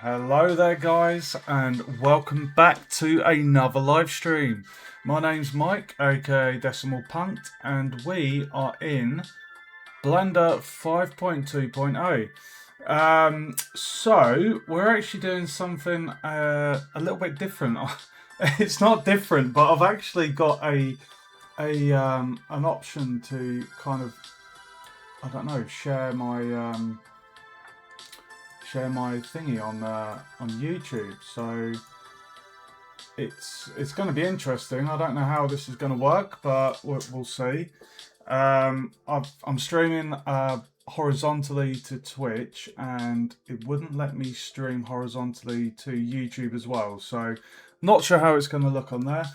Hello there guys and welcome back to another live stream. My name's Mike, aka Decimal Punked, and we are in Blender 5.2.0. So we're actually doing something a little bit different. It's not different, but I've actually got an option to kind of, I don't know, share my thingy on YouTube. So it's going to be interesting. I don't know how this is going to work, but we'll see. I'm streaming horizontally to Twitch, and it wouldn't let me stream horizontally to YouTube as well. So not sure how it's going to look on there.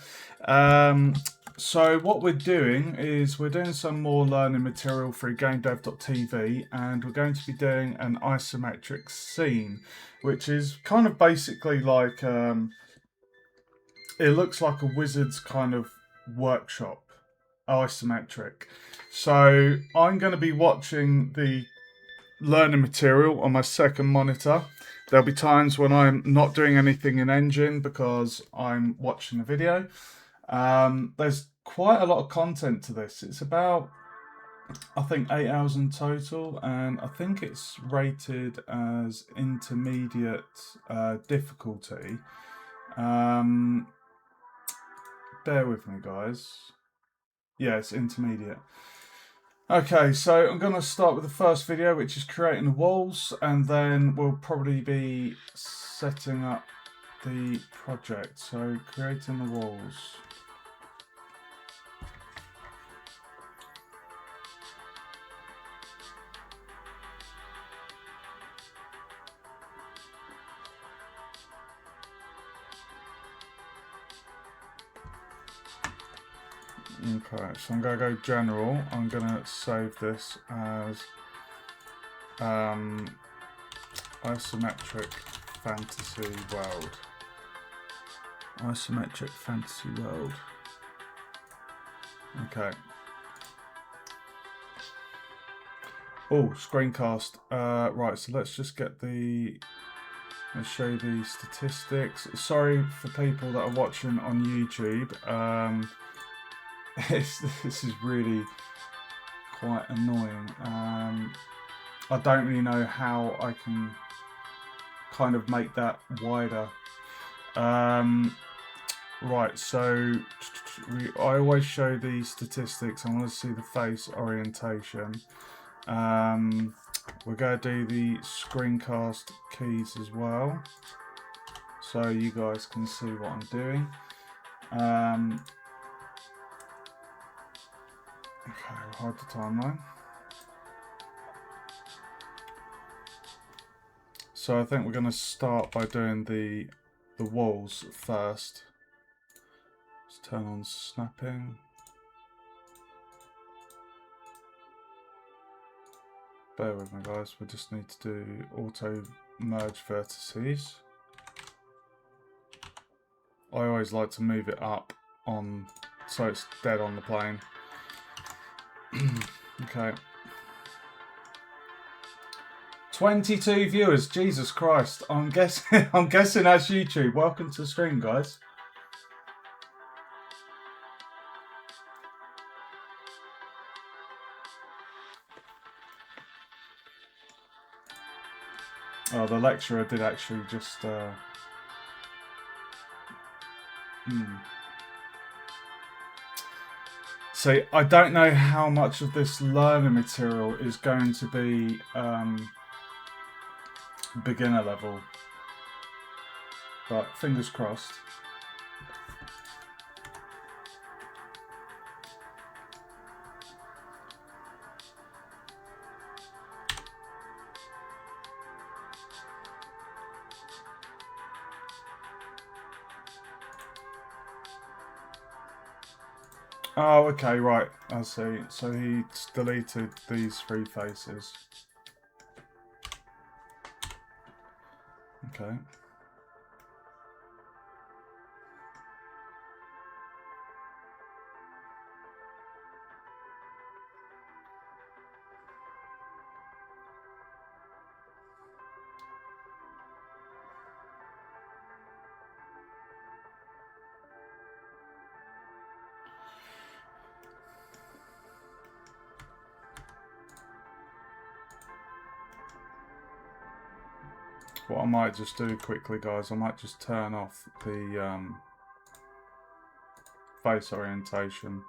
So what we're doing is we're doing some more learning material through GameDev.tv, and we're going to be doing an isometric scene, which is kind of basically like it looks like a wizard's kind of workshop, isometric. So I'm going to be watching the learning material on my second monitor. There'll be times when I'm not doing anything in Engine because I'm watching the video. There's quite a lot of content to this. It's about, I think, 8 hours in total, and I think it's rated as intermediate difficulty. Bear with me, guys. Yeah, it's intermediate. Okay, so I'm going to start with the first video, which is creating the walls, and then we'll probably be setting up the project. So creating the walls. Okay, so I'm going to go general. I'm going to save this as isometric fantasy world. Isometric fantasy world. Okay. Oh, screencast. Right, so let's just get let's show you the statistics. Sorry for people that are watching on YouTube. This is really quite annoying. I don't really know how I can kind of make that wider. Right, so I always show the statistics. I want to see the face orientation. We're going to do the screencast keys as well, so you guys can see what I'm doing. Okay, we'll hide the timeline. So I think we're going to start by doing the walls first. Let's turn on snapping. Bear with me, guys. We just need to do auto merge vertices. I always like to move it up on so it's dead on the plane. Okay. 22 viewers, Jesus Christ. I'm guessing that's YouTube. Welcome to the stream, guys. Oh, the lecturer did actually just See, I don't know how much of this learning material is going to be beginner level, but fingers crossed. Oh, okay, right, I see. So he deleted these three faces. Okay. What I might just do quickly, guys, I might just turn off the face orientation.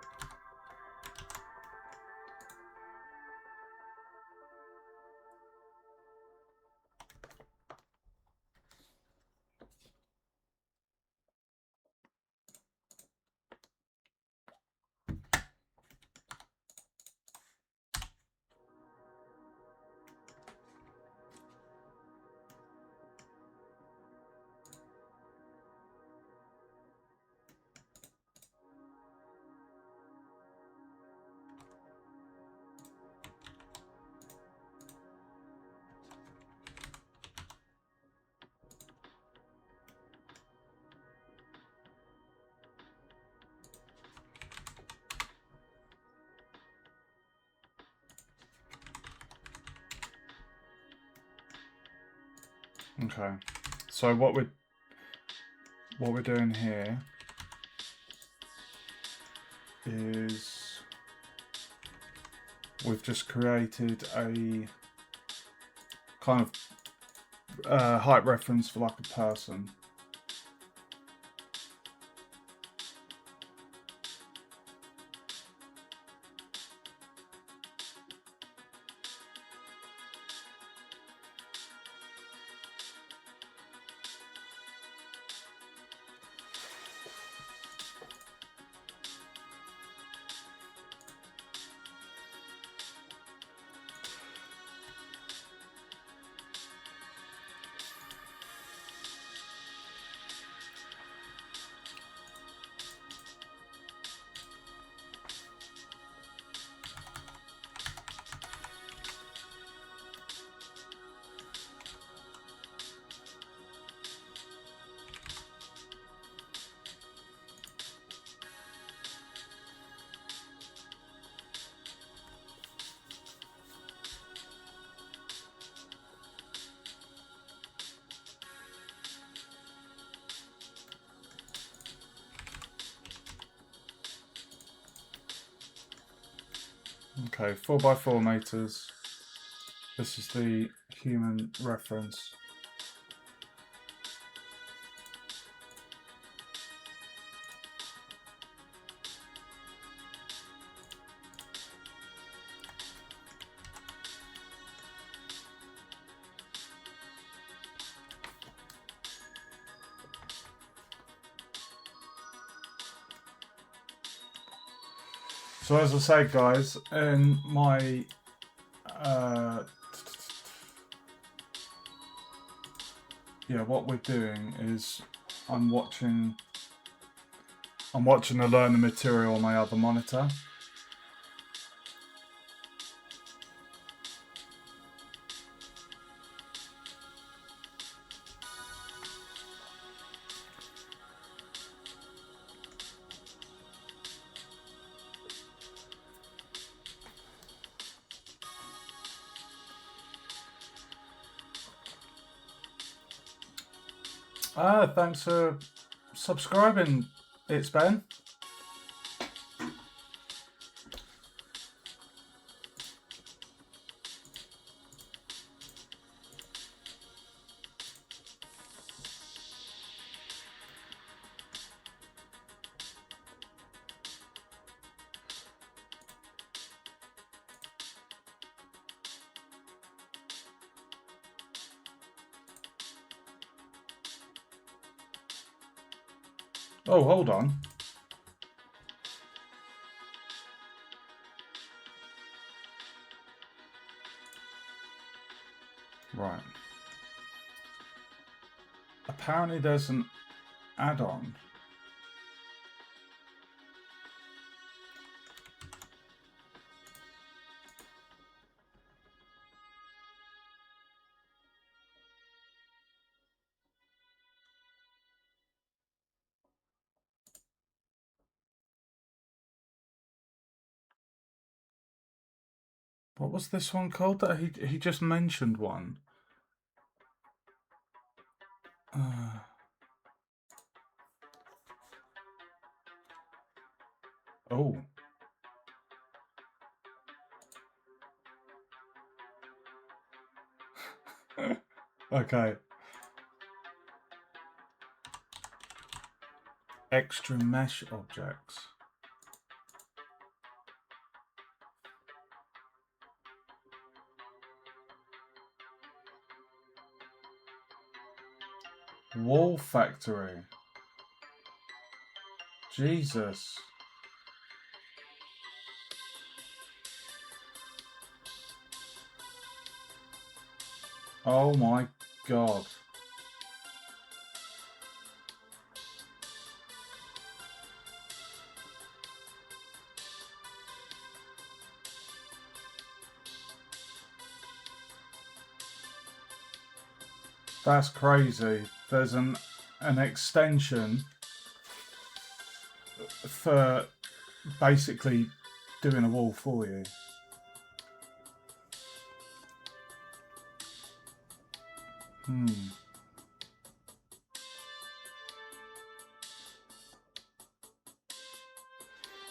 Okay, so what we're doing here is we've just created a kind of height reference for like a person. Okay, 4 by 4 meters. This is the human reference. So as I say, guys, in my what we're doing is I'm watching the learning material on my other monitor. Thanks for subscribing. It's Ben. Oh, hold on. Right. Apparently there's an add-on. What was this one called that he just mentioned one? Oh. Okay. Extra mesh objects. Wall factory. Jesus. Oh my God. That's crazy. There's an extension for basically doing a wall for you.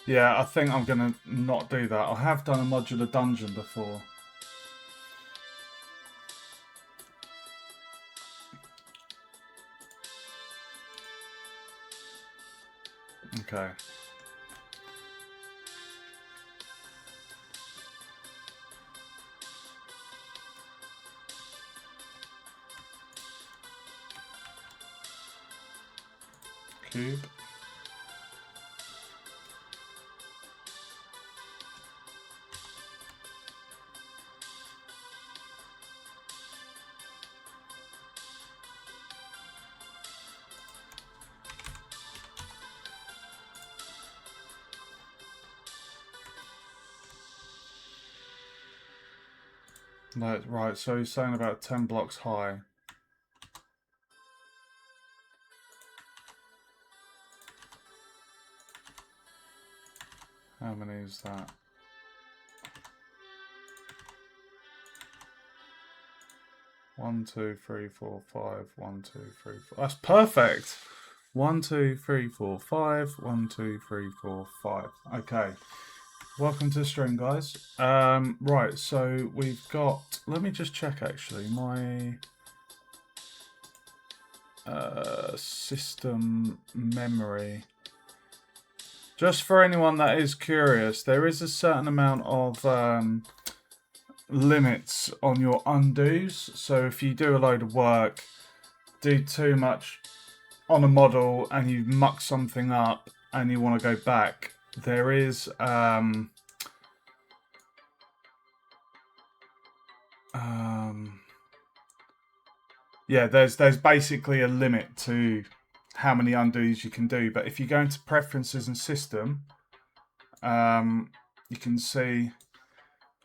Yeah, I think I'm gonna not do that. I have done a modular dungeon before. Okay. Cube. Right, so he's saying about 10 blocks high. How many is that? One, two, three, four, five. 1, 2, 3, 4. That's perfect. 1, 2, 3, 4, 5. 1, 2, 3, 4, 5. Okay. Welcome to the stream, guys. Right, so we've got. Let me just check actually my system memory. Just for anyone that is curious, there is a certain amount of limits on your undos. So if you do a load of work, do too much on a model and you muck something up and you want to go back, there is yeah, there's basically a limit to how many undos you can do. But if you go into preferences and system, you can see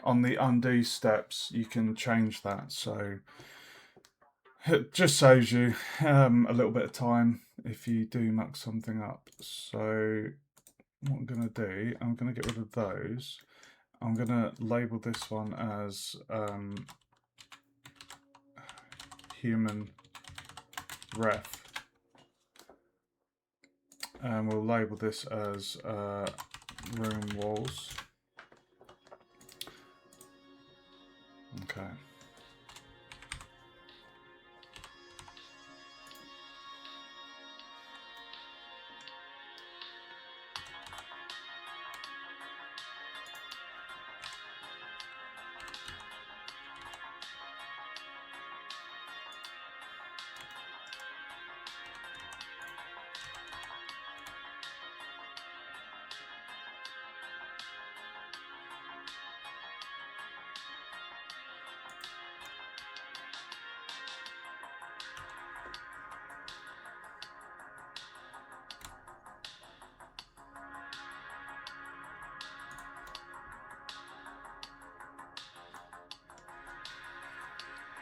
on the undo steps you can change that. So it just saves you a little bit of time if you do muck something up. So what I'm going to do, I'm going to get rid of those. I'm going to label this one as human ref. And we'll label this as room walls. Okay.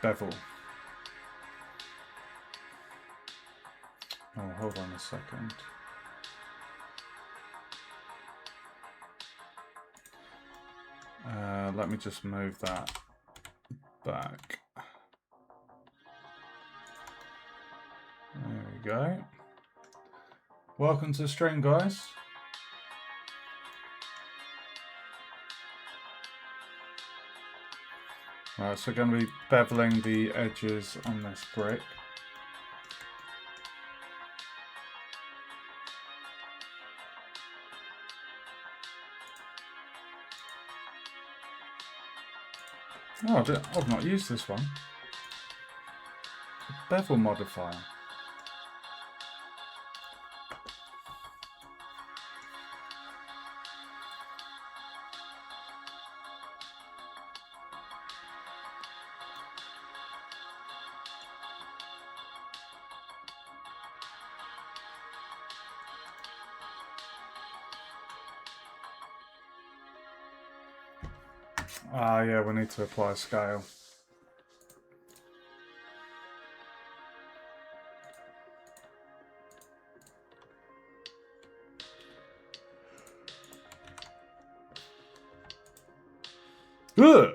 Bevel. Oh, hold on a second. Let me just move that back. There we go. Welcome to the stream, guys. Right, so we're going to be beveling the edges on this brick. Oh, I've not used this one. Bevel modifier. Ah, yeah, we need to apply a scale. Ugh!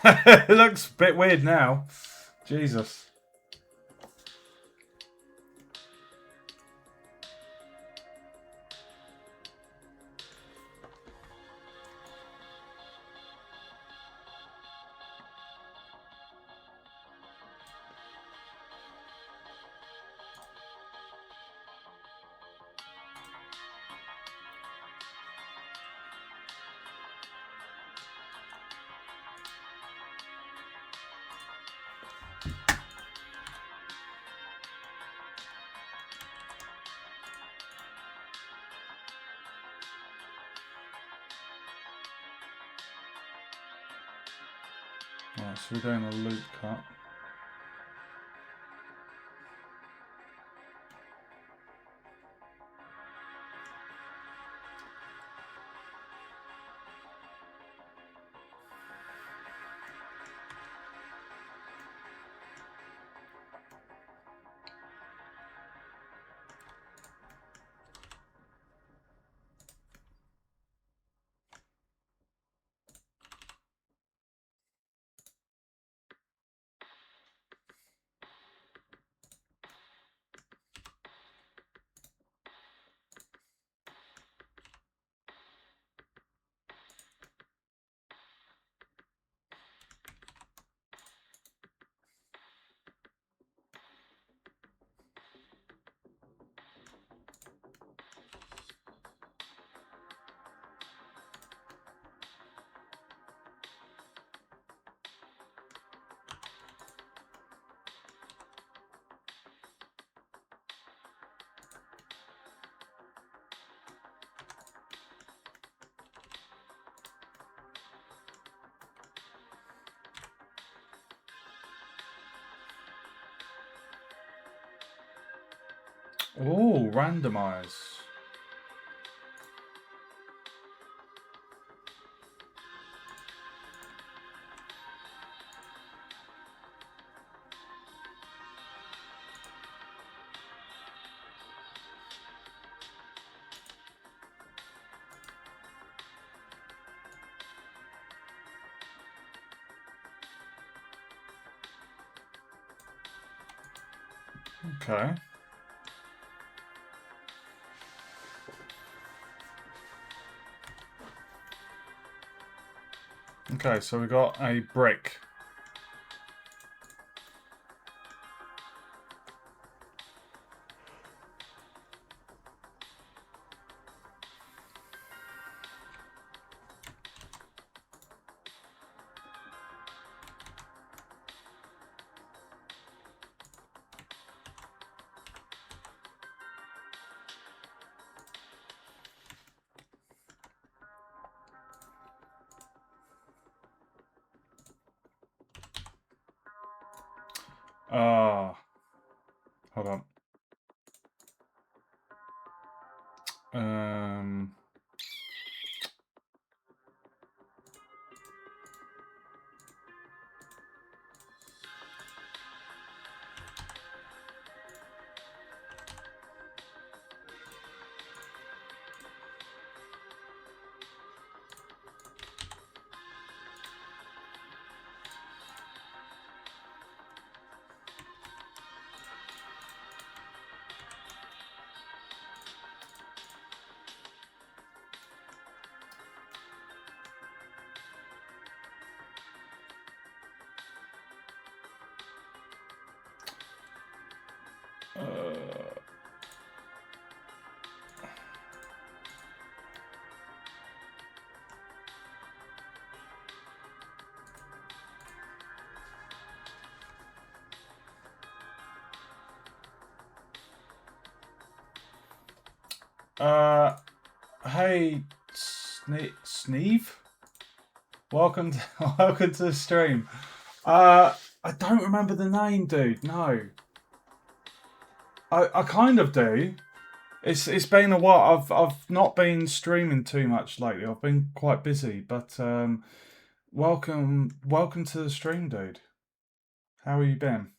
It looks a bit weird now. Jesus. Right, so we're doing a loop cut. Oh, randomize. Okay. Okay, so we got a brick. Ah, hold on. Um, Hey, Sneeve? Welcome to, welcome to the stream. I don't remember the name, dude. No. I kind of do. It's been a while. I've not been streaming too much lately. I've been quite busy, but welcome to the stream, dude. How have you been?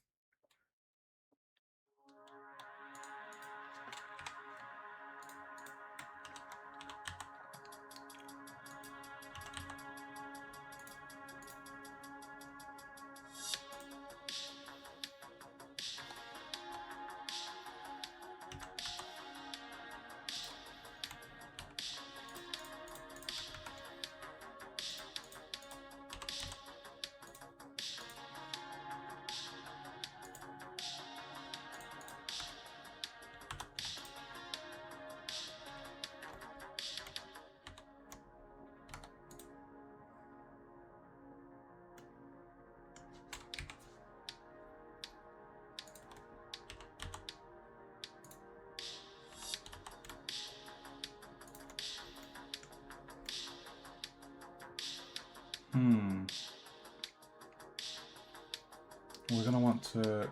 We're gonna want to.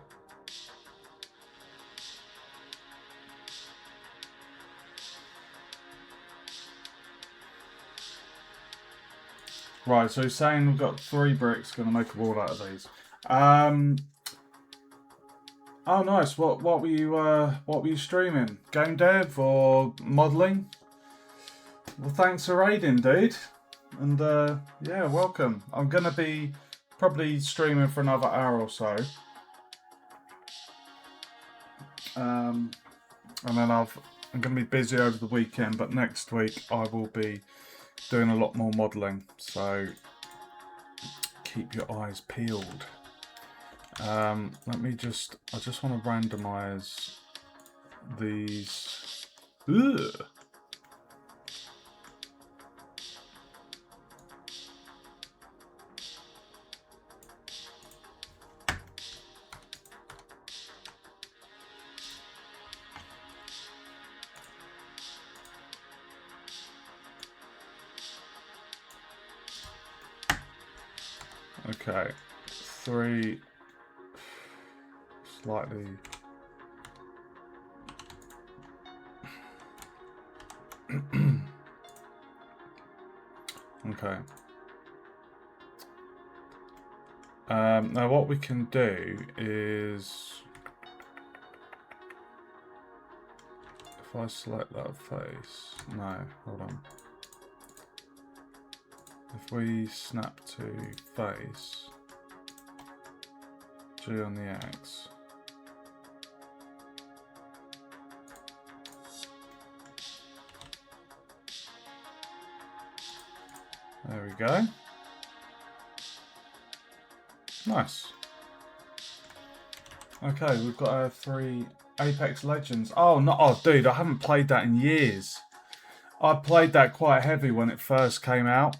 Right, so he's saying we've got 3 bricks, gonna make a wall out of these. Oh nice, what were you streaming? Game dev or modelling? Well thanks for raiding, dude. And yeah, welcome. I'm gonna be probably streaming for another hour or so. And then I'm gonna be busy over the weekend, but next week I will be doing a lot more modelling, so keep your eyes peeled. Let me just, I just want to randomize these. Ugh. Okay, 3 slightly. Okay. Now what we can do is, if I select that face, no, hold on. If we snap to face, G on the X. There we go. Nice. Okay, we've got our 3 Apex Legends. Oh, no, oh, dude, I haven't played that in years. I played that quite heavy when it first came out.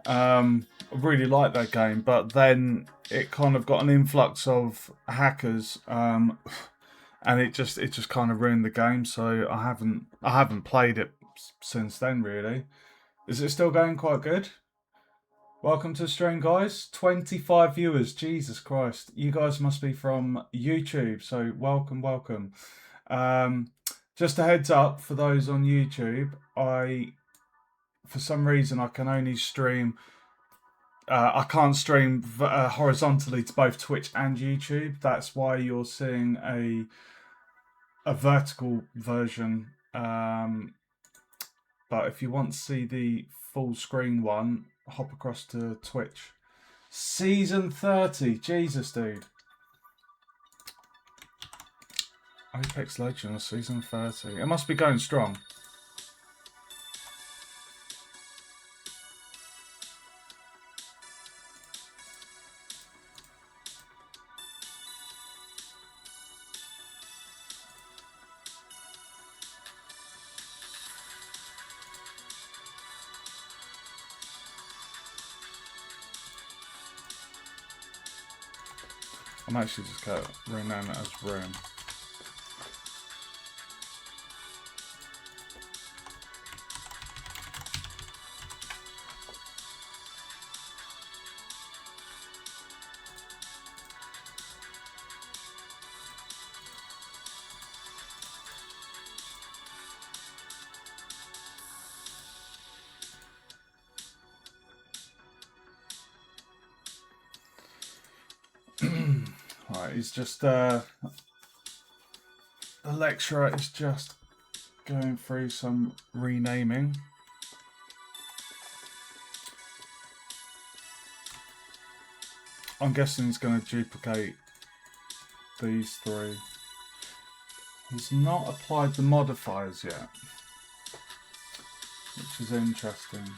I really liked that game, but then it kind of got an influx of hackers, and it just kind of ruined the game. So I haven't played it since then. Really, is it still going quite good? Welcome to the stream, guys. 25 viewers. Jesus Christ, you guys must be from YouTube. So welcome. Just a heads up for those on YouTube. For some reason, I can only stream. I can't stream horizontally to both Twitch and YouTube. That's why you're seeing a vertical version. But if you want to see the full screen one, hop across to Twitch. Season 30. Jesus, dude. Apex Legends, Season 30. It must be going strong. I'm actually just going to rename it as room. he's just the lecturer is just going through some renaming. I'm guessing he's going to duplicate these three. He's not applied the modifiers yet, which is interesting.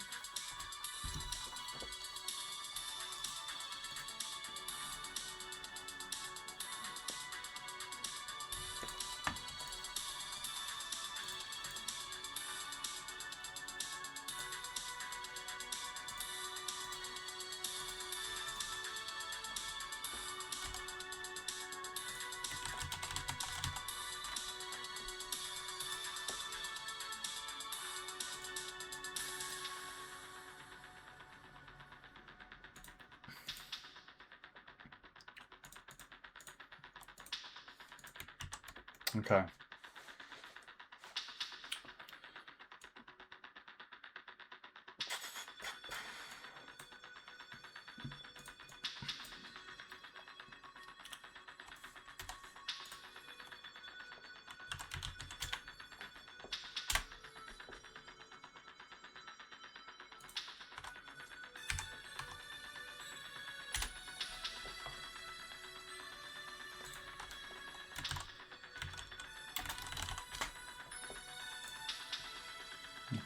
Okay.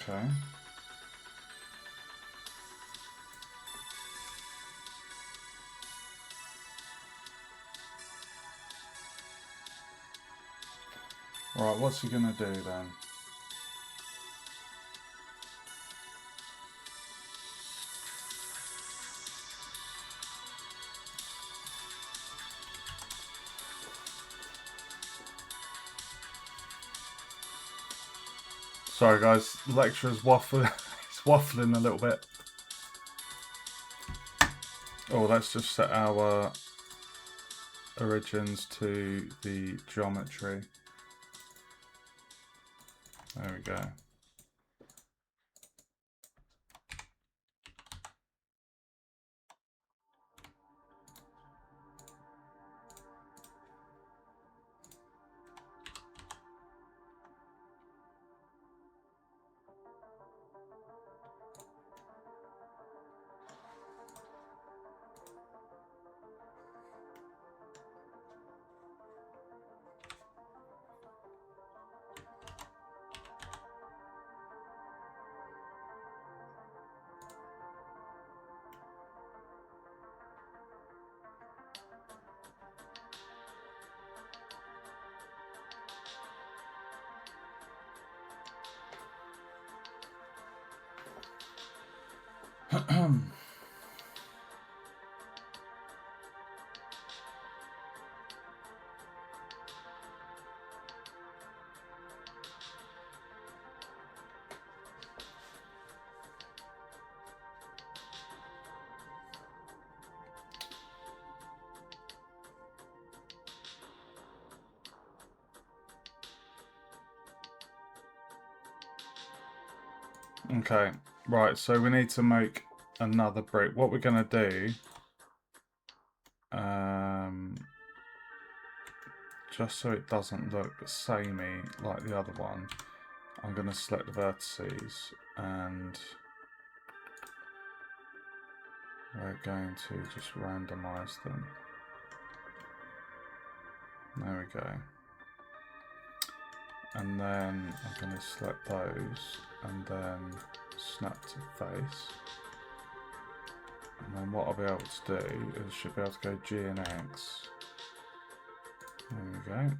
Okay. Right, what's he gonna do then? Sorry guys, the lecturer's waffling. He's waffling a little bit. Oh, let's just set our origins to the geometry. There we go. Okay, right, so we need to make another brick. What we're going to do, just so it doesn't look samey like the other one, I'm going to select the vertices and we're going to just randomize them. There we go. And then I'm going to select those and then snap to face. And then what I'll be able to do is should be able to go G and X. There we go.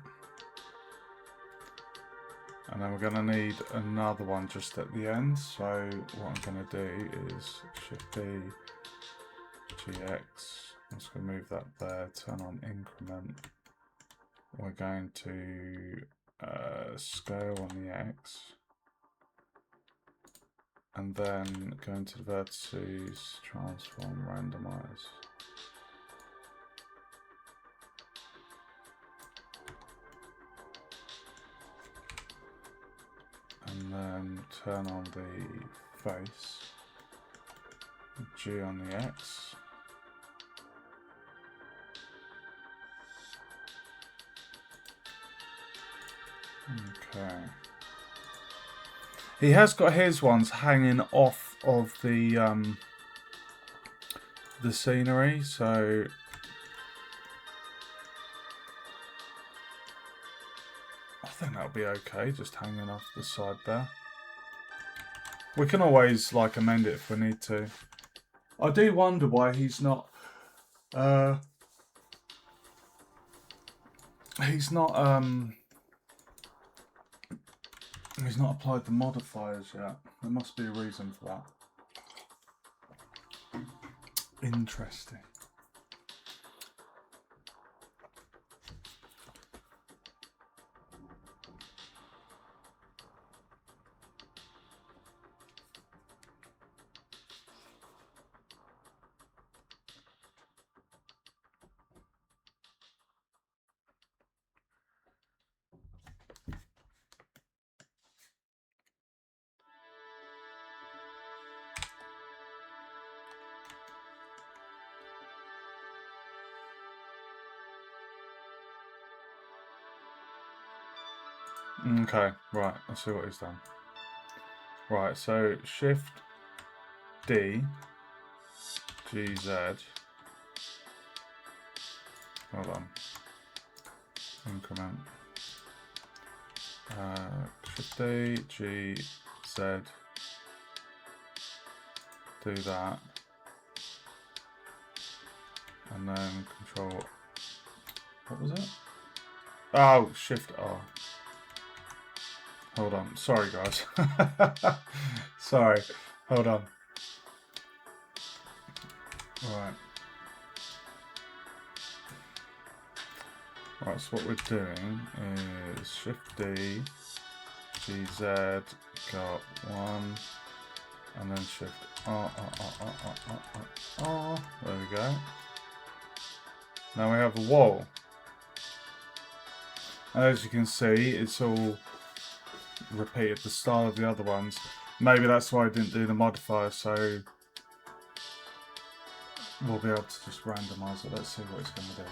And then we're going to need another one just at the end. So what I'm going to do is Shift B, GX. I'm just going to move that there, turn on increment. We're going to scale on the X. And then go into the vertices, transform, randomize. And then turn on the face, G on the X. Okay. He has got his ones hanging off of the scenery, so I think that'll be okay, just hanging off the side there. We can always like amend it if we need to. I do wonder why he's not he's not applied the modifiers yet. There must be a reason for that. Interesting. Okay, right, let's see what he's done. Right, so Shift D, GZ. Hold on. Increment. Shift D, G, Z. Do that. And then Control. What was it? Oh, Shift R. Hold on. Sorry, guys. Sorry. Hold on. Right. Right, so what we're doing is Shift D, GZ, got 1, and then Shift R, R. There we go. Now we have a wall. And as you can see, it's all repeated the style of the other ones. Maybe that's why I didn't do the modifier, so we'll be able to just randomize it. Let's see what it's going to do.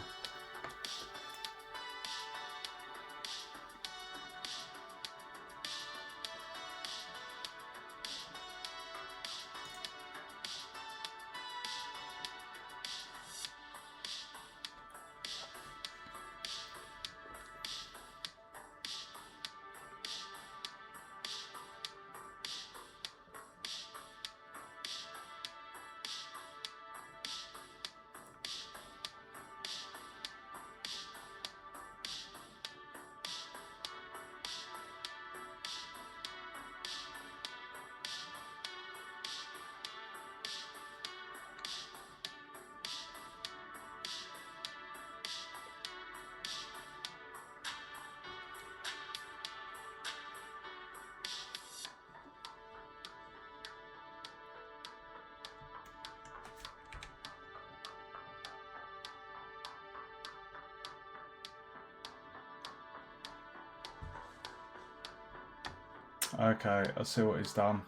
Okay, let's see what he's done.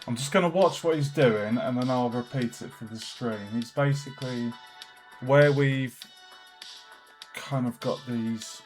I'm just going to watch what he's doing and then I'll repeat it for the stream. He's basically where we've kind of got these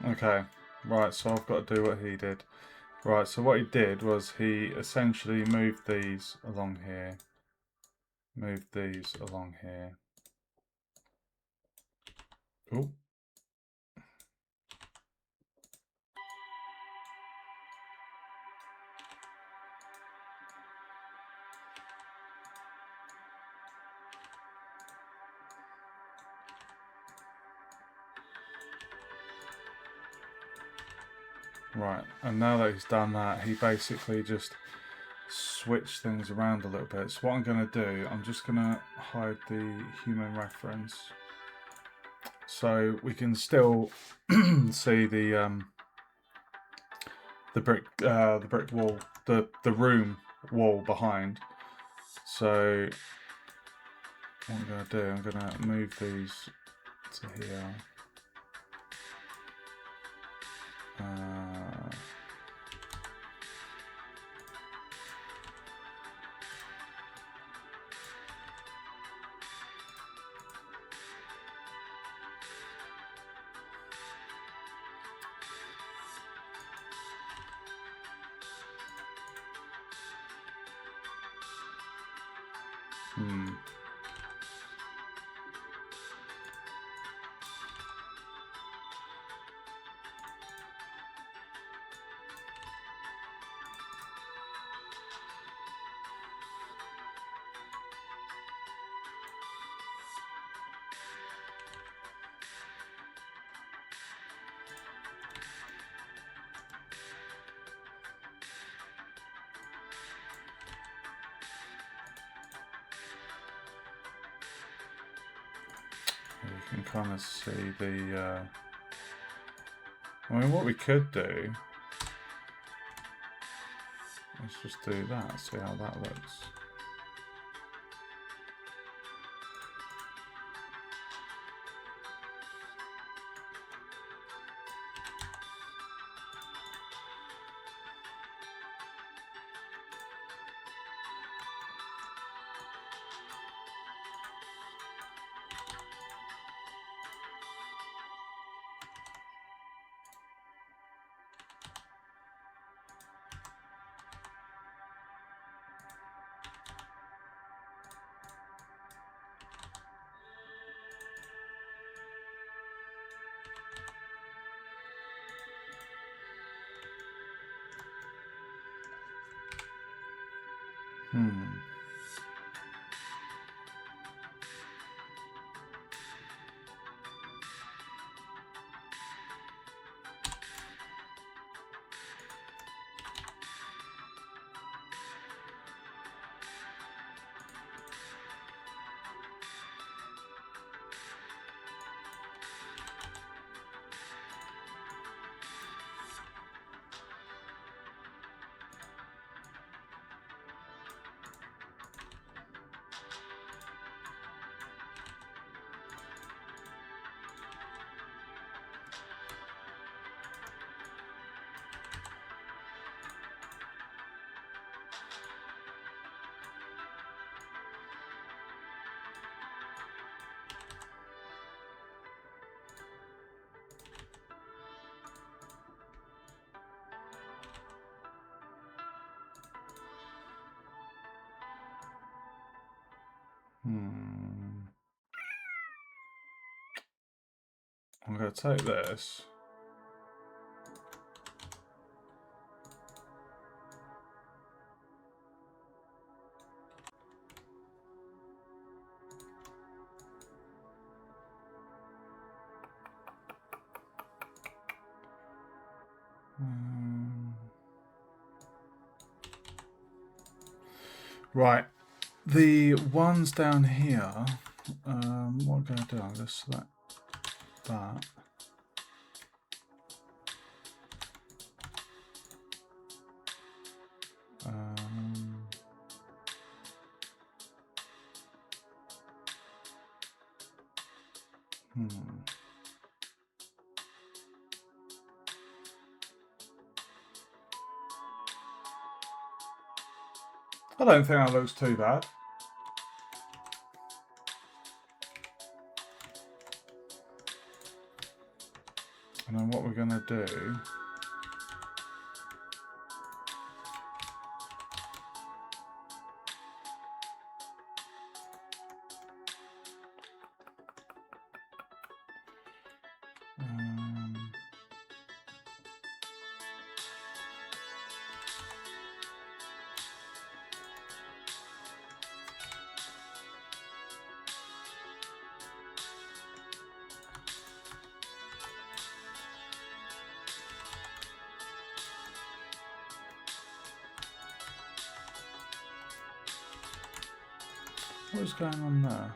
Okay, right, so I've got to do what he did. Right, so what he did was he essentially moved these along here. Moved these along here. Oh. Right, and now that he's done that, he basically just switched things around a little bit. So what I'm going to do, I'm just going to hide the human reference, so we can still see the brick wall, the room wall behind. So what I'm going to do, I'm going to move these to here. You can kind of see the. I mean, what we could do is just do that. See how that looks. I'm going to take this. Right, the ones down here, what I'm going to do, I'm going to select that. I don't think that looks too bad. And then what we're going to do, What is going on there?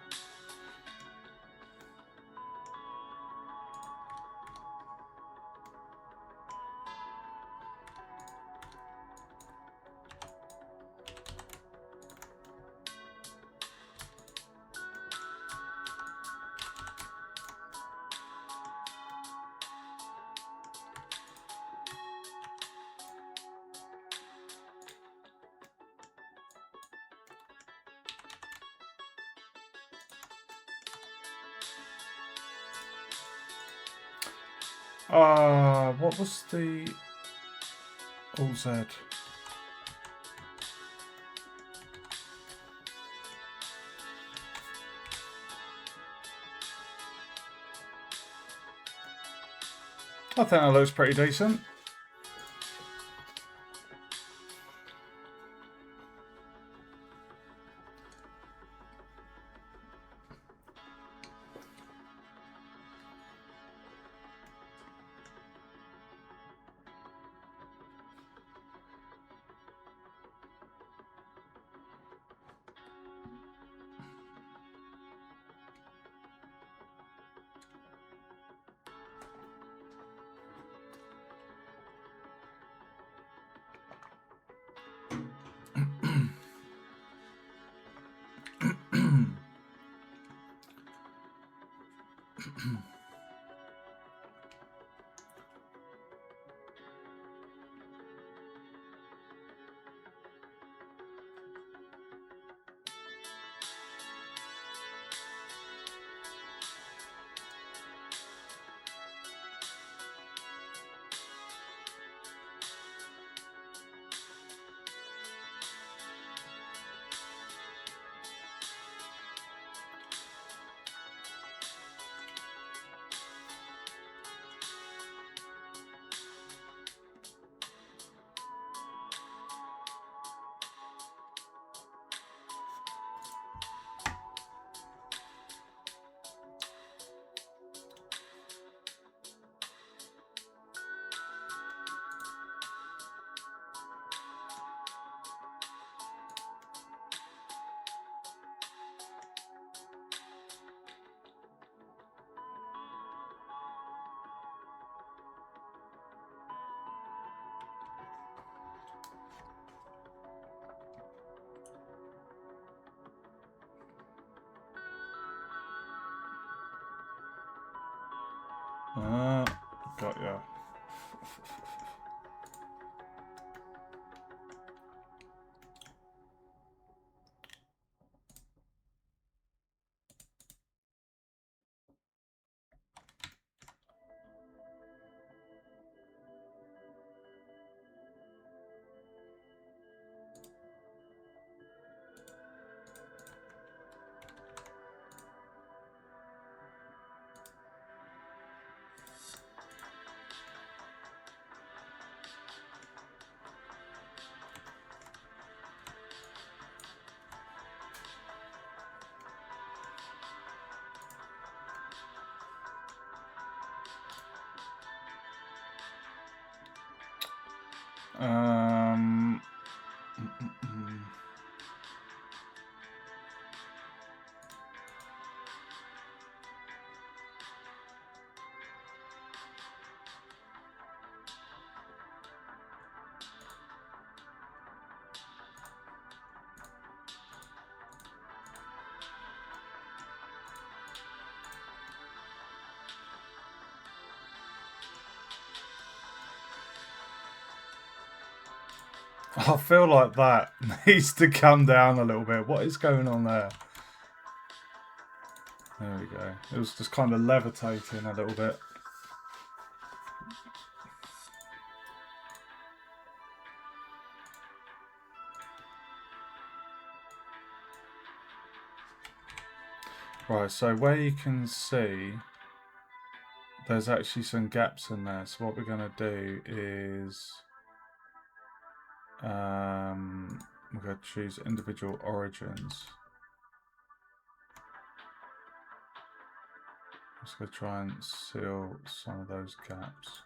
What was the Alt Z? I think that looks pretty decent. Got ya. Um, I feel like that needs to come down a little bit. What is going on there? There we go. It was just kind of levitating a little bit. Right, so where you can see there's actually some gaps in there. So what we're going to do is we're going to choose individual origins. Just going to try and seal some of those gaps.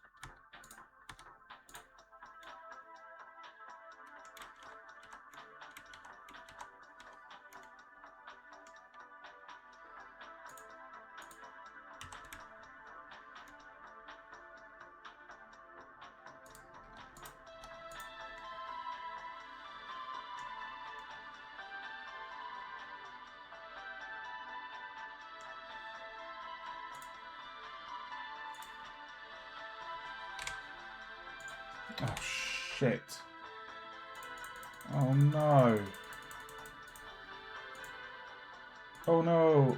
Oh, shit. Oh, no. Oh, no.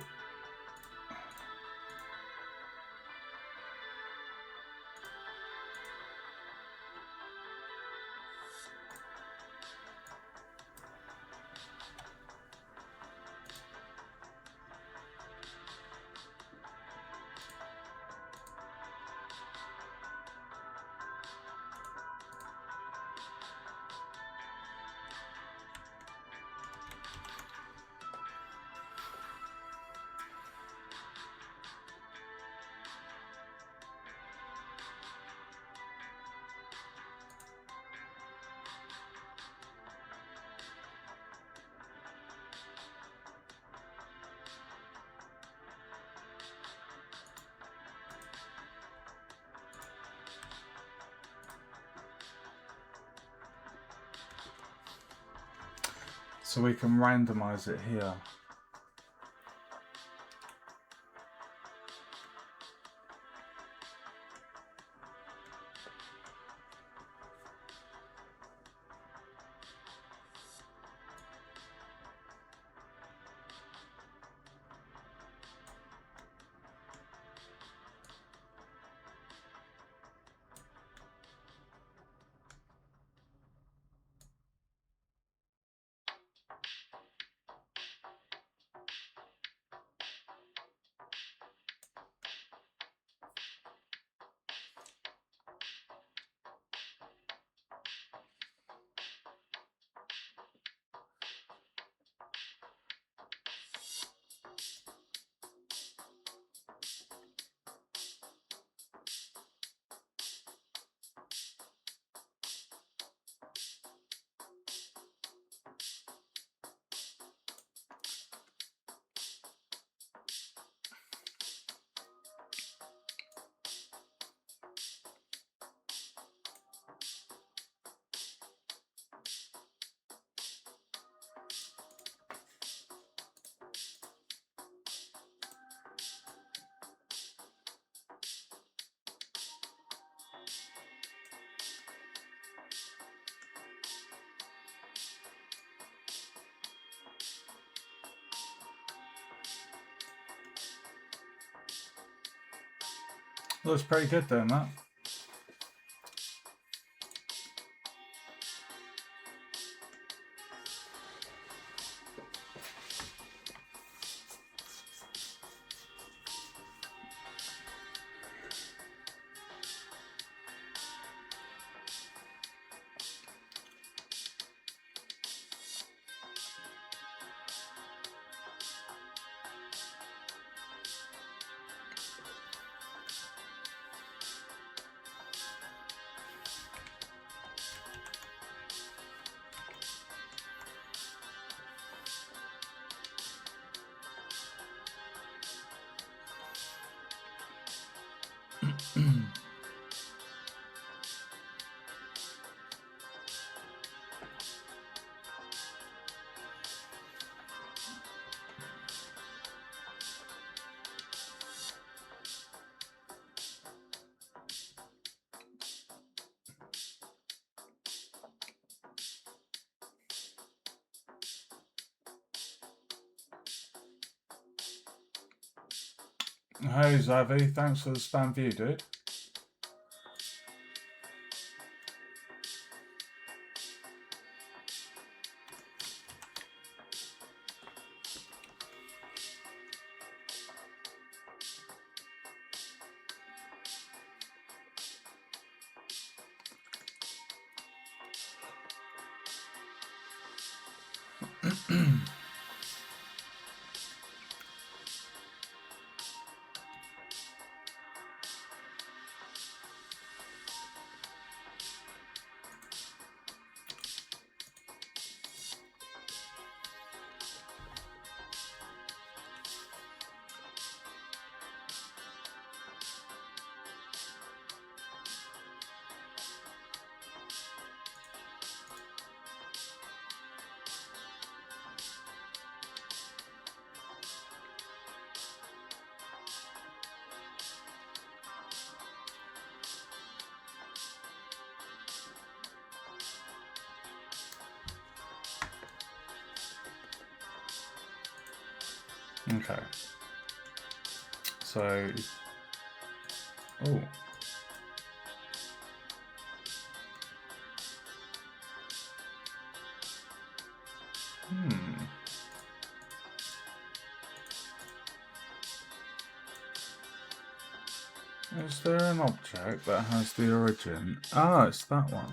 So we can randomize it here. Looks pretty good then, that. Hey Zavi, thanks for the spam view, dude. Okay. So, oh. Is there an object that has the origin? Ah, it's that one.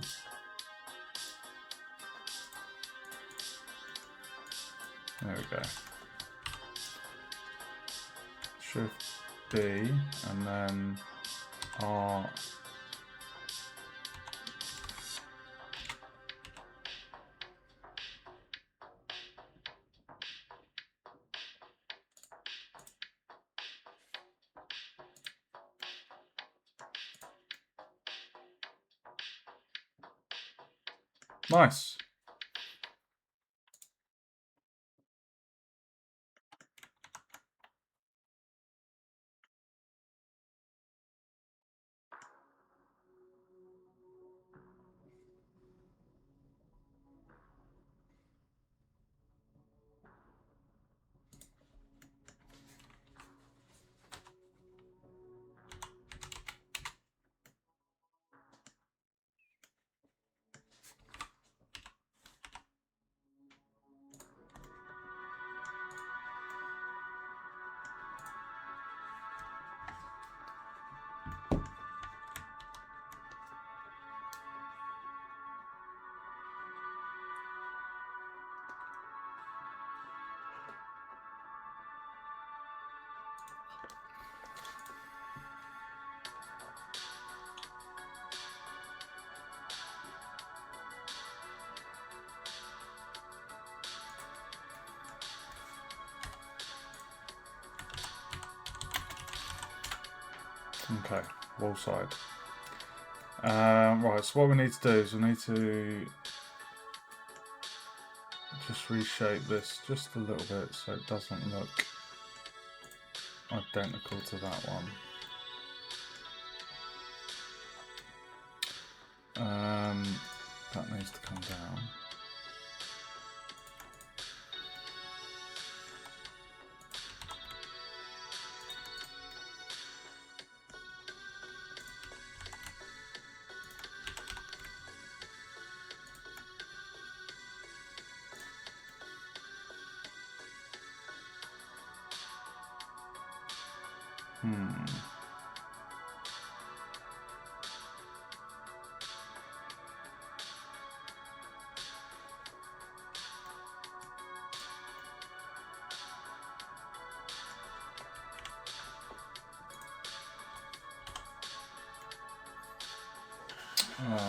There we go. Shift B and then R. Nice. Okay, wall side. Right, so what we need to do is we need to just reshape this just a little bit so it doesn't look identical to that one. That needs to come down.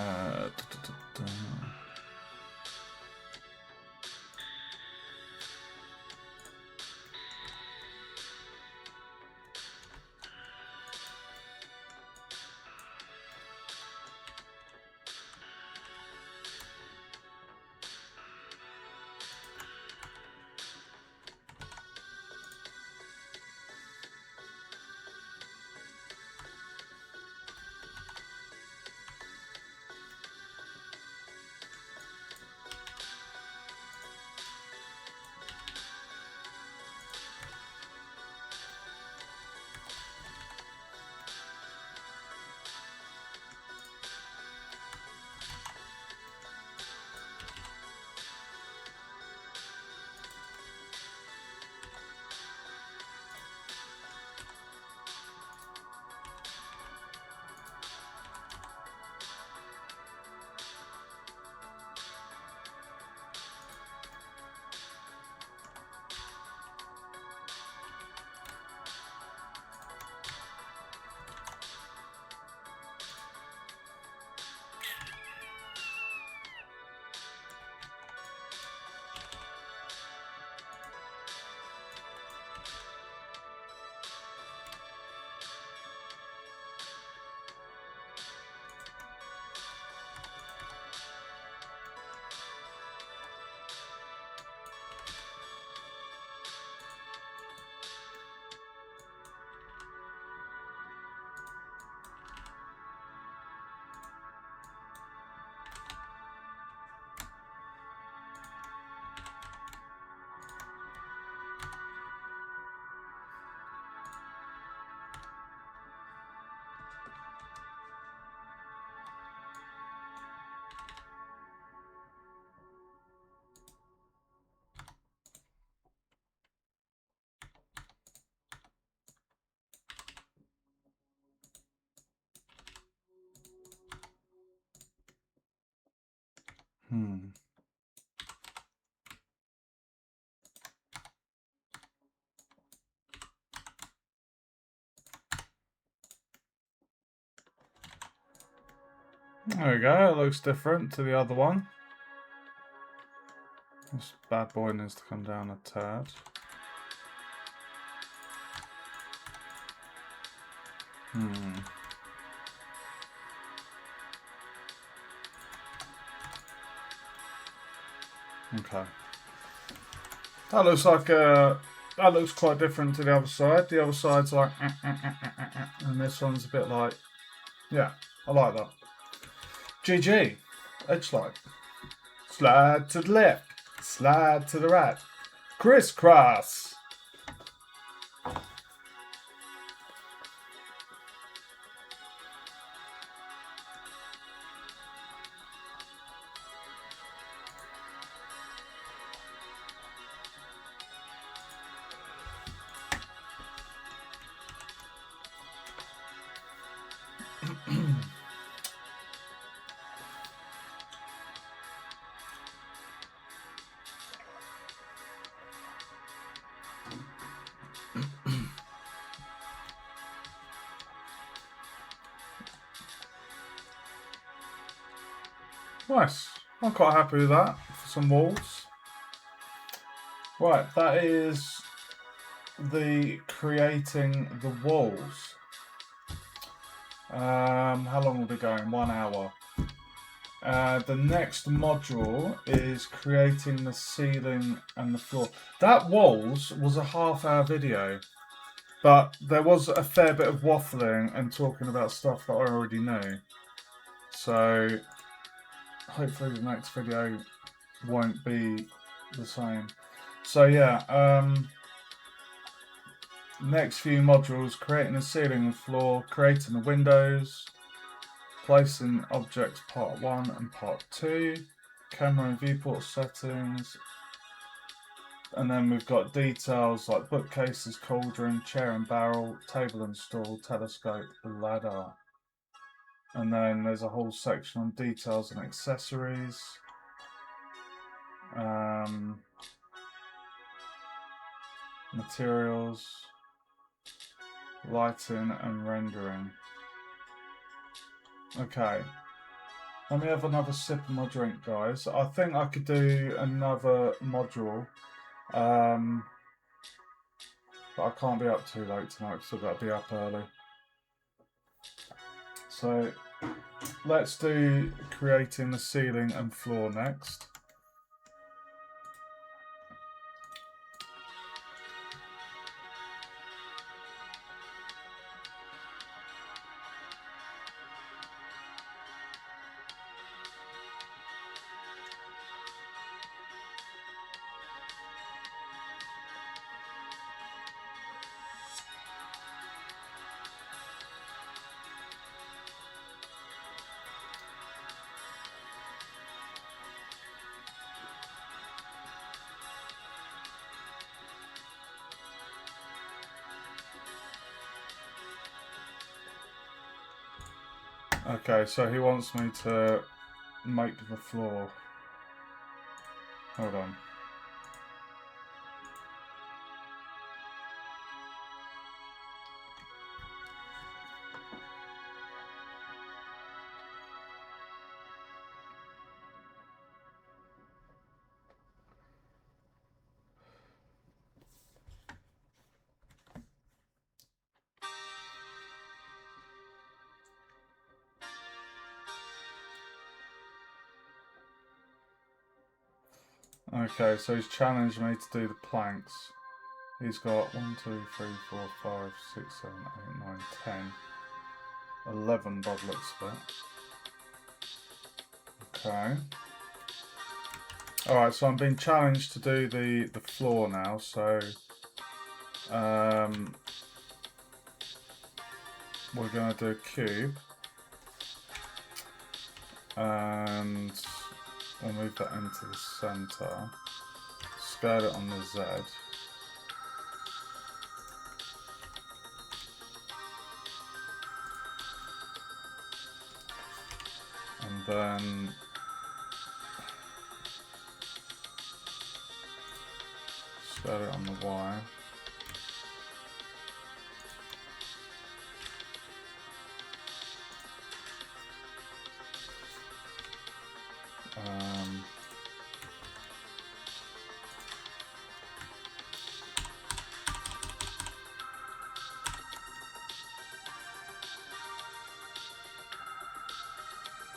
Da, da, da, da. There we go, it looks different to the other one. This bad boy needs to come down a tad. Okay. That looks like that looks quite different to the other side. The other side's like and this one's a bit like, yeah, I like that. GG. Edge slide. Slide to the left. Slide to the right. Crisscross. Nice. I'm quite happy with that for some walls. Right, that is the creating the walls. How long will be going? 1 hour. The next module is creating the ceiling and the floor. That walls was a half-hour video, but there was a fair bit of waffling and talking about stuff that I already knew. So hopefully the next video won't be the same. So yeah, next few modules: creating the ceiling and floor, creating the windows, placing objects part 1 and part 2, camera and viewport settings, and then we've got details like bookcases, cauldron, chair and barrel, table and stool, telescope, ladder. And then there's a whole section on details and accessories. Materials, lighting and rendering. Okay, let me have another sip of my drink, guys. I think I could do another module, but I can't be up too late tonight because I've got to be up early. So let's do creating the ceiling and floor next. Okay, so he wants me to make the floor. Hold on. Okay, so he's challenged me to do the planks. He's got 1, 2, 3, 4, 5, 6, 7, 8, 9, 10, 11 by the looks of it. Okay. Alright, so I'm being challenged to do the floor now, so we're going to do a cube. And we'll move that into the center, scale it on the Z, and then Set it on the Y.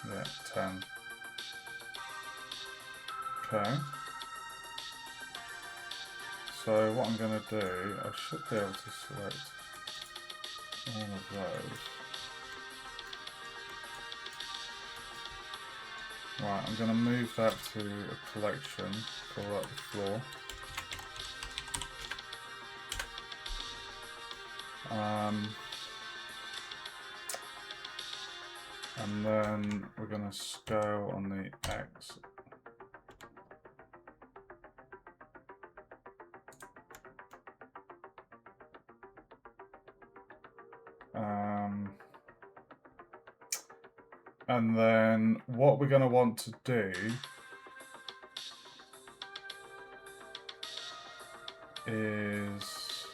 Yeah, 10. Okay. So what I'm going to do, I should be able to select all of those. Right, I'm going to move that to a collection, call that the floor. And then we're going to scale on the X. And then what we're going to want to do is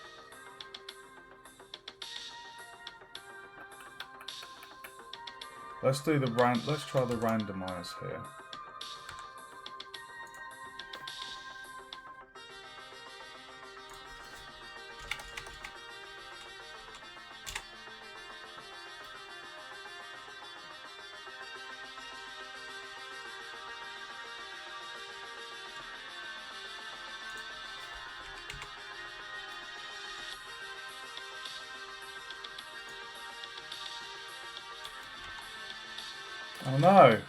let's try the randomize here. Oh no!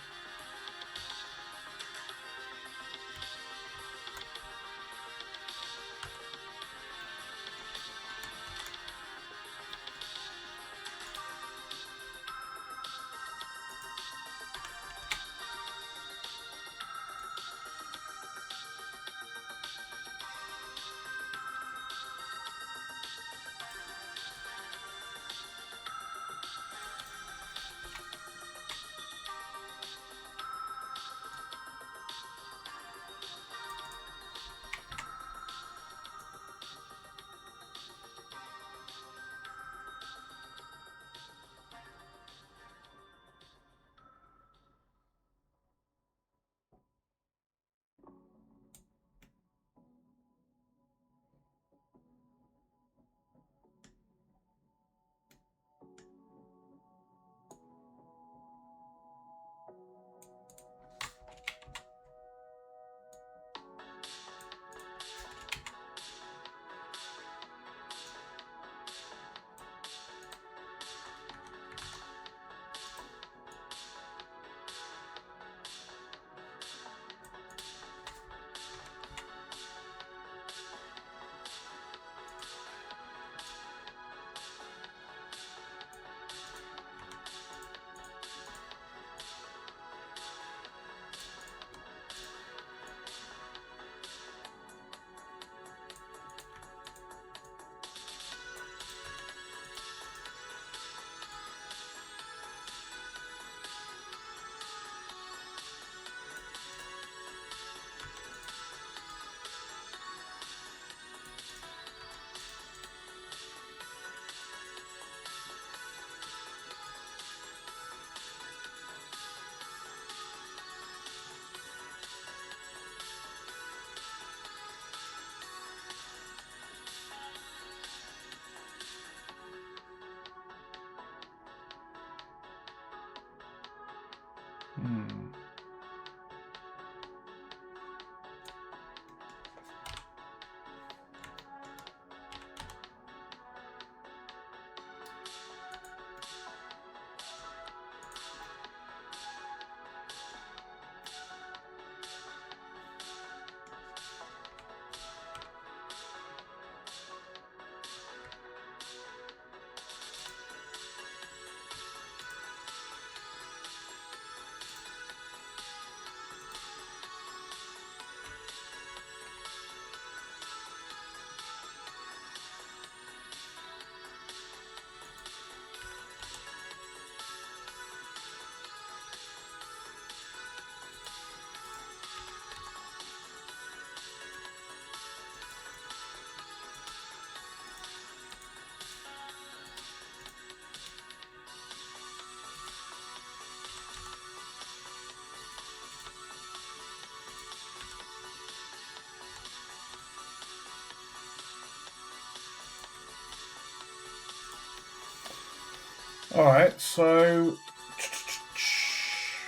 Alright, so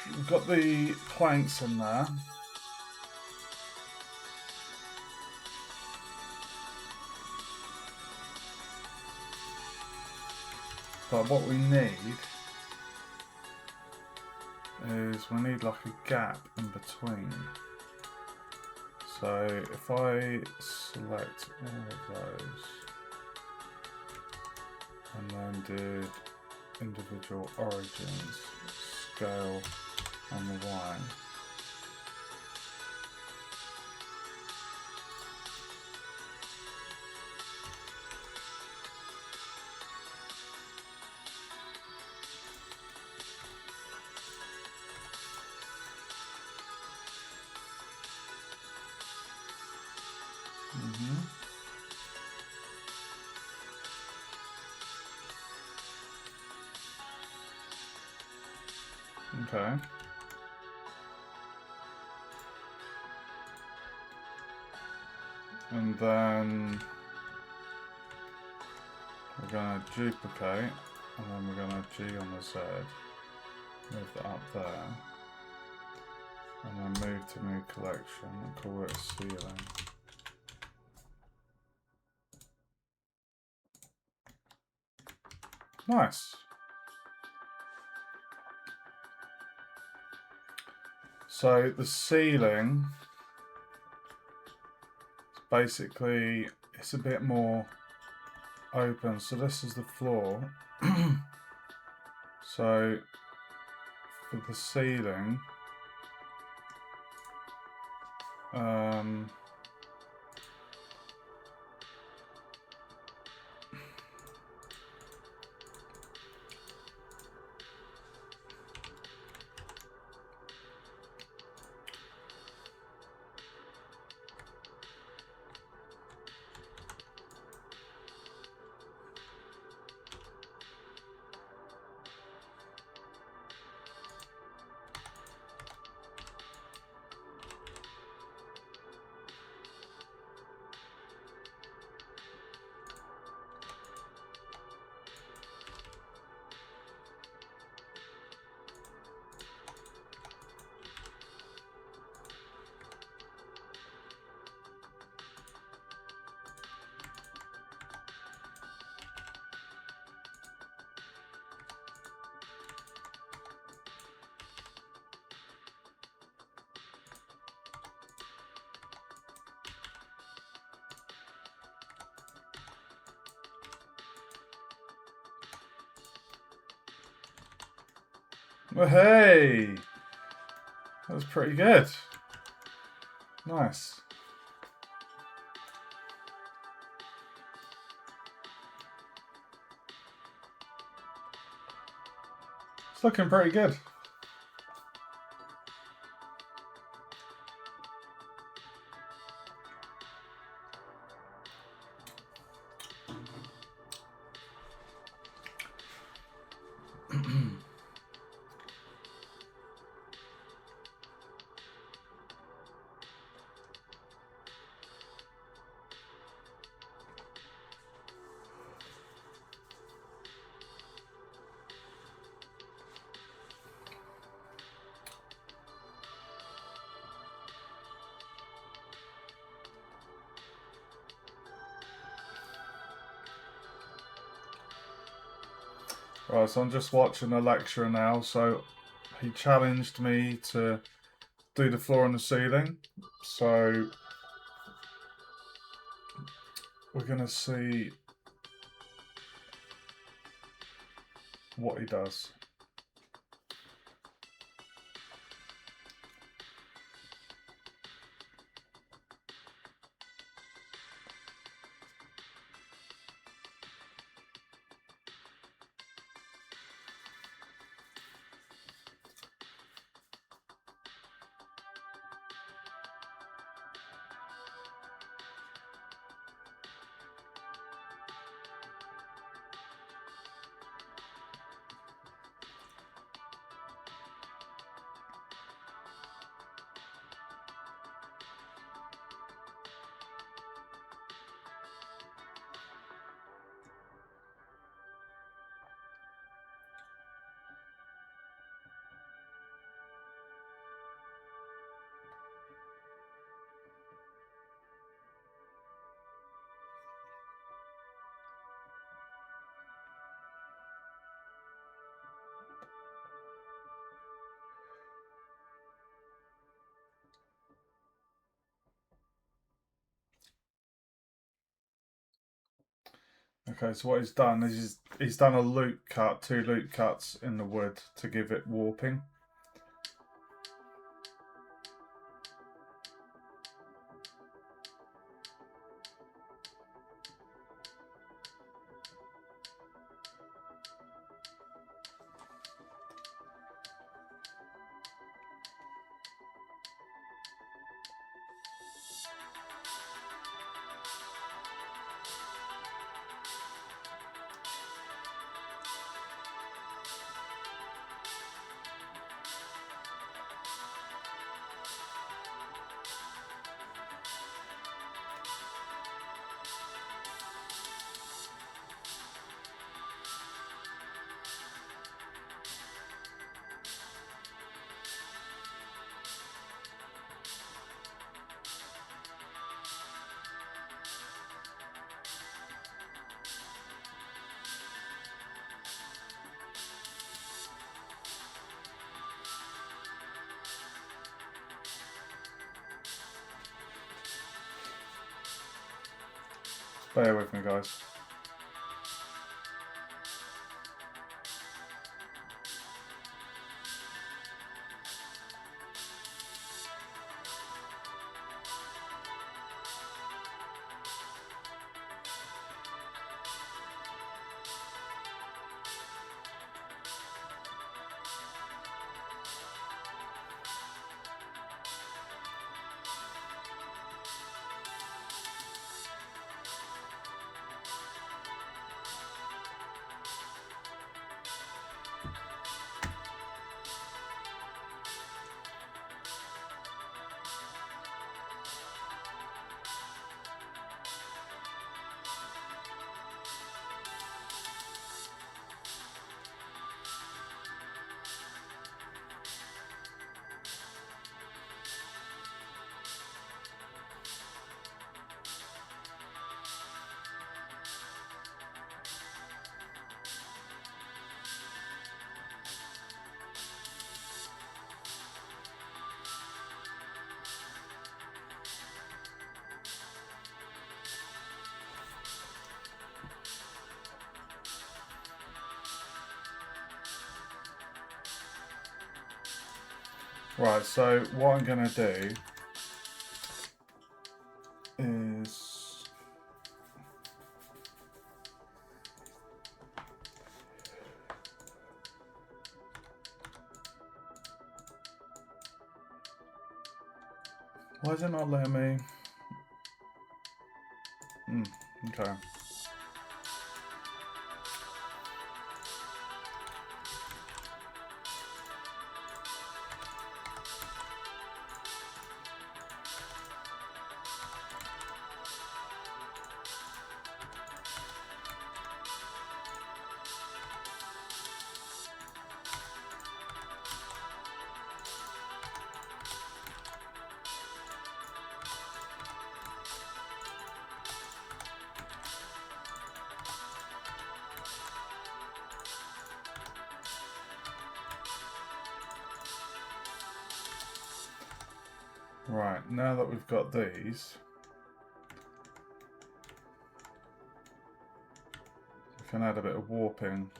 we've got the planks in there. But what we need is we need like a gap in between. So if I select all of those and then did individual origins, scale on the Y. Okay. And then we're going to duplicate, and then we're going to G on the Z, move that up there, and then move to new collection and call it ceiling. Nice. So the ceiling, basically, it's a bit more open. So this is the floor. So for the ceiling, well, hey, that was pretty good. Nice. It's looking pretty good. Right, so I'm just watching a lecture now. So he challenged me to do the floor and the ceiling. So we're going to see what he does. Okay, so what he's done is he's done a loop cut, 2 loop cuts in the wood to give it warping. Bear with me, guys. Right, so what I'm going to do is why is it not letting me? Okay. Right, now that we've got these, we can add a bit of warping.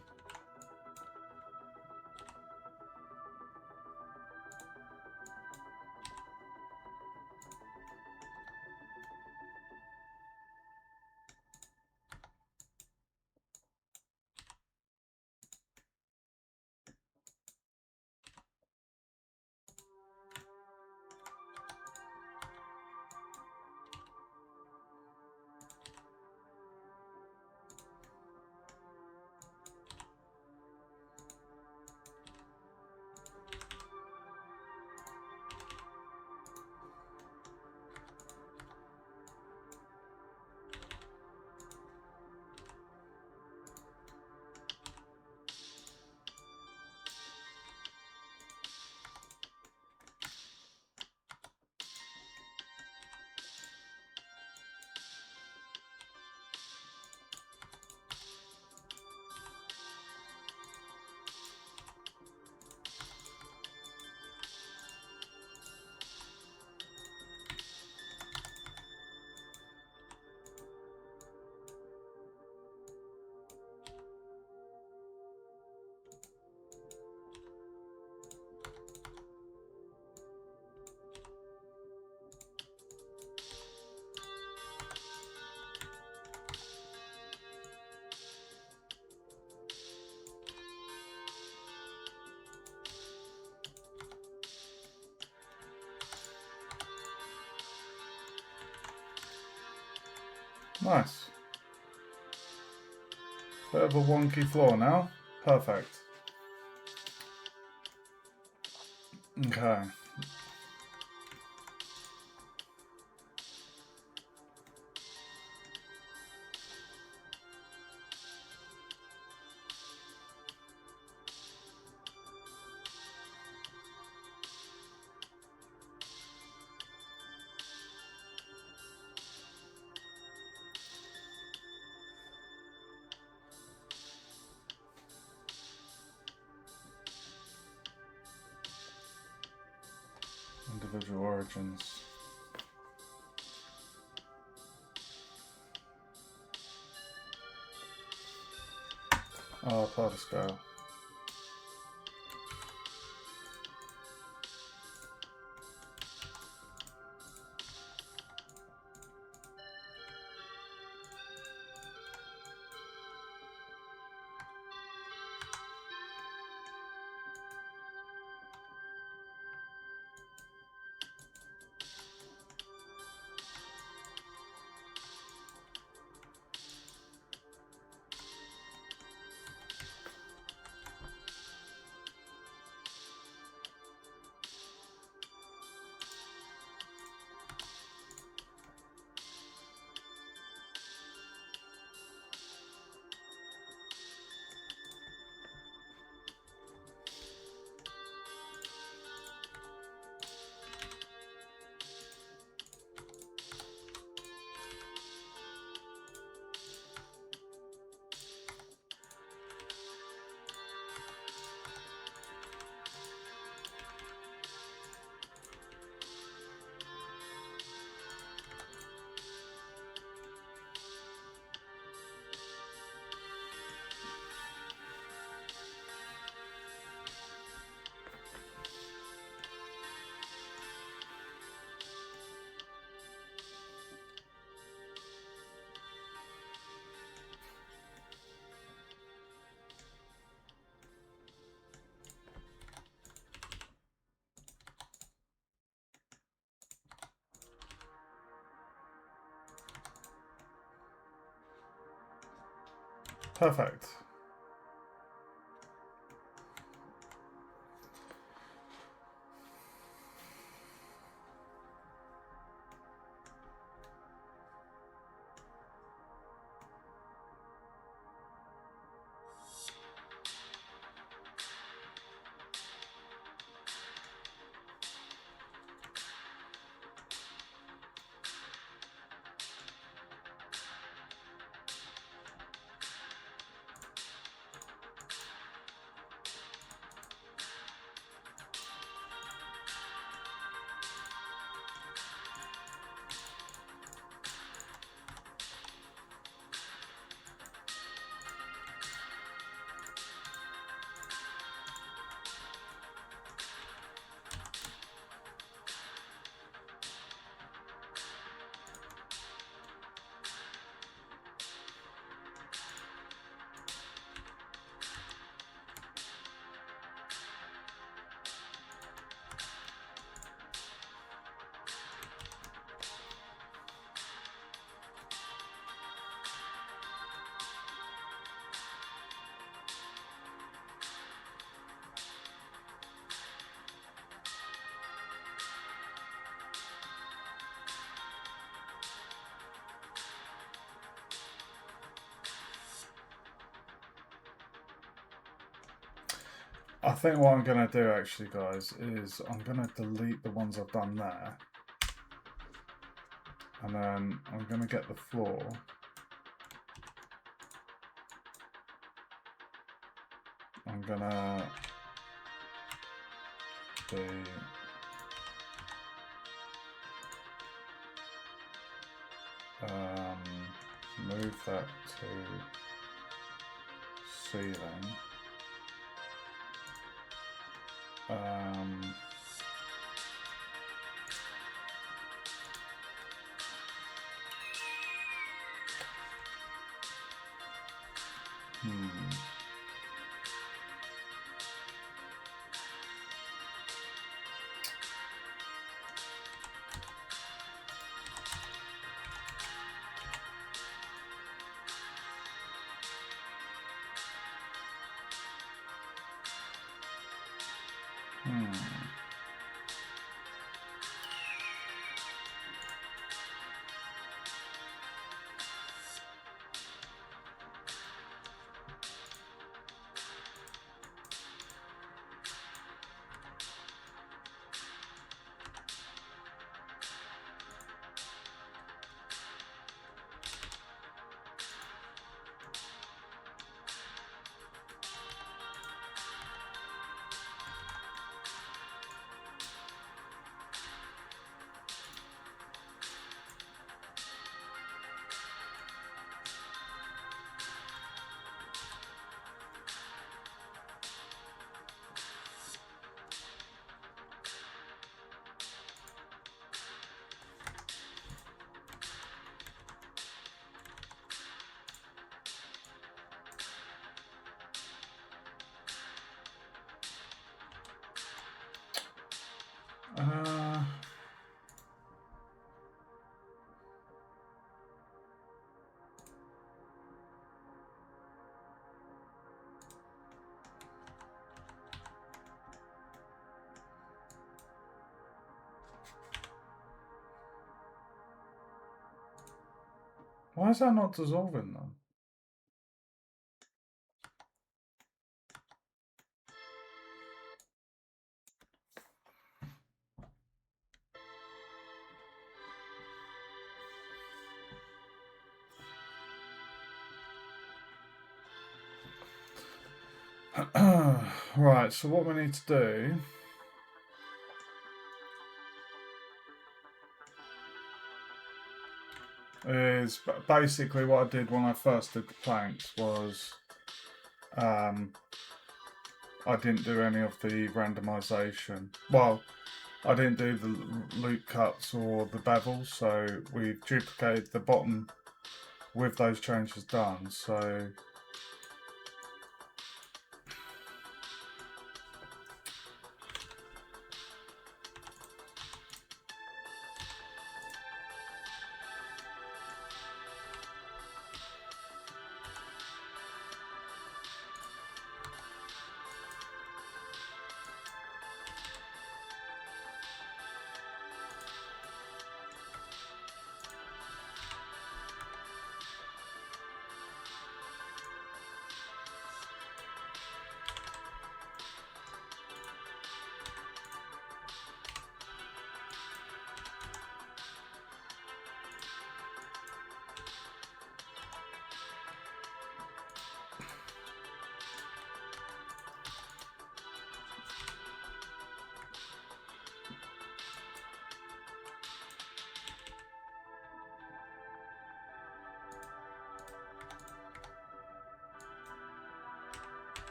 Nice. Bit of a wonky floor now. Perfect. Okay. Individual origins. Oh, part of scale. Perfect. I think what I'm going to do actually, guys, is I'm going to delete the ones I've done there. And then I'm going to get the floor. I'm going to do move that to ceiling. Why is that not dissolving then? Right, so what we need to do is basically what I did when I first did the planks was I didn't do any of the randomization. Well, I didn't do the loop cuts or the bevels, so we've duplicated the bottom with those changes done. So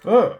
ugh.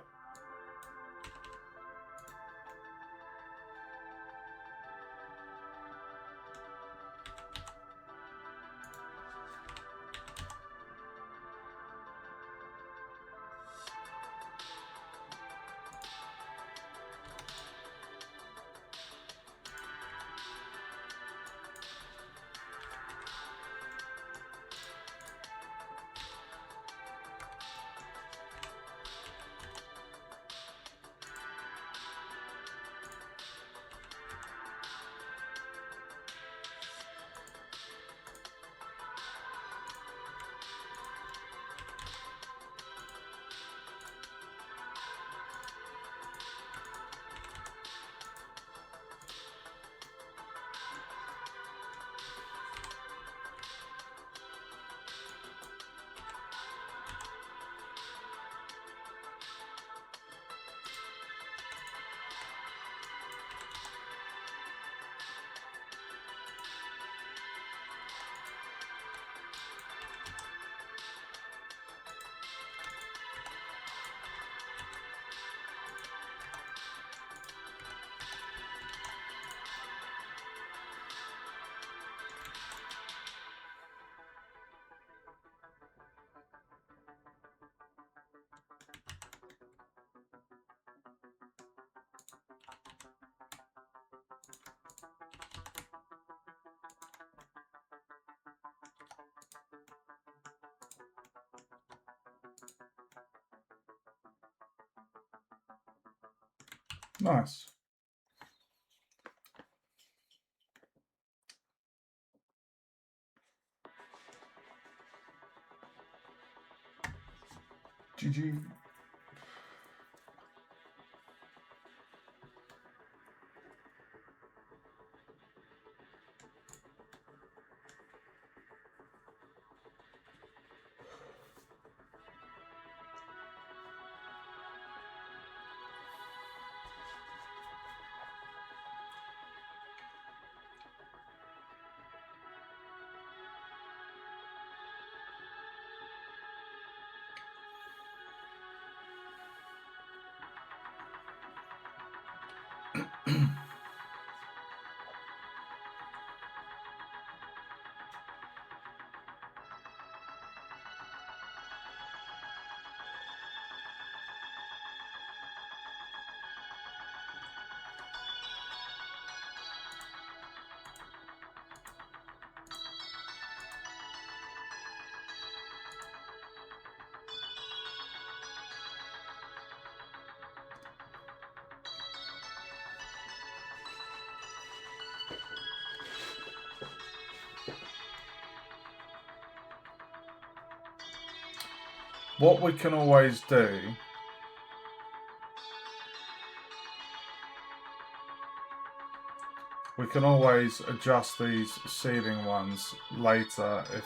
Nice. GG. What we can always do we can always adjust these ceiling ones later if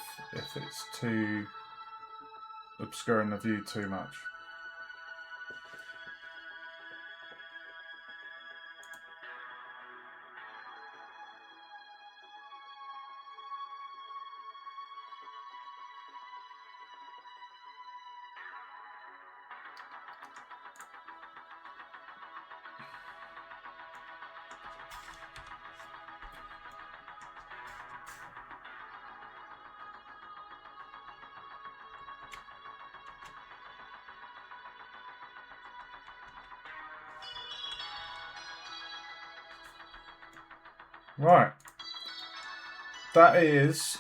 it's too obscuring the view too much. Right, that is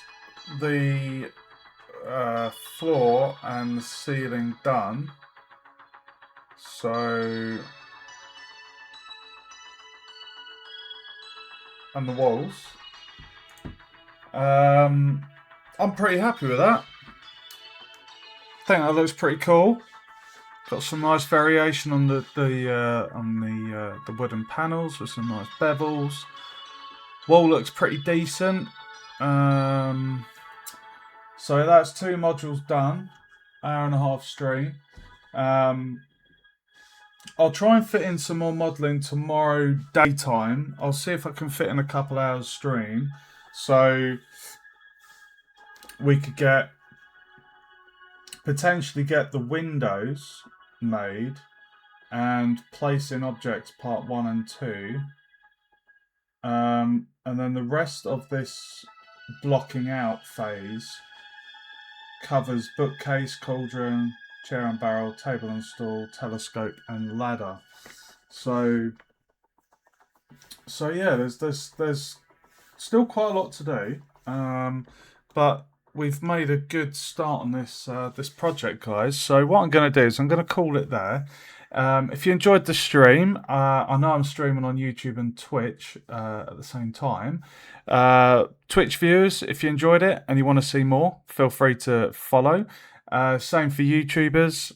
the floor and the ceiling done. So, and the walls. I'm pretty happy with that. I think that looks pretty cool. Got some nice variation on the wooden panels with some nice bevels. Wall looks pretty decent. So that's 2 modules done. Hour-and-a-half stream. I'll try and fit in some more modelling tomorrow daytime. I'll see if I can fit in a couple hours stream. So we could potentially get the windows made and place in objects part 1 and 2. And then the rest of this blocking out phase covers bookcase, cauldron, chair and barrel, table and stool, telescope and ladder. So yeah, there's still quite a lot to do, but we've made a good start on this project, guys. So what I'm going to do is I'm going to call it there. If you enjoyed the stream, I know I'm streaming on YouTube and Twitch at the same time. Twitch viewers, if you enjoyed it and you want to see more, feel free to follow. Same for YouTubers.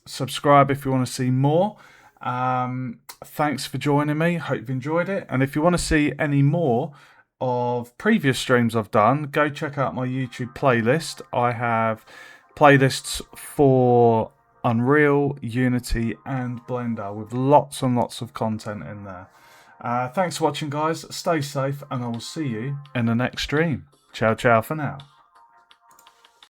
Subscribe if you want to see more. Thanks for joining me. Hope you've enjoyed it. And if you want to see any more of previous streams I've done, go check out my YouTube playlist. I have playlists for Unreal, Unity and Blender with lots and lots of content in there. Thanks for watching, guys. Stay safe and I will see you in the next stream. Ciao, ciao for now.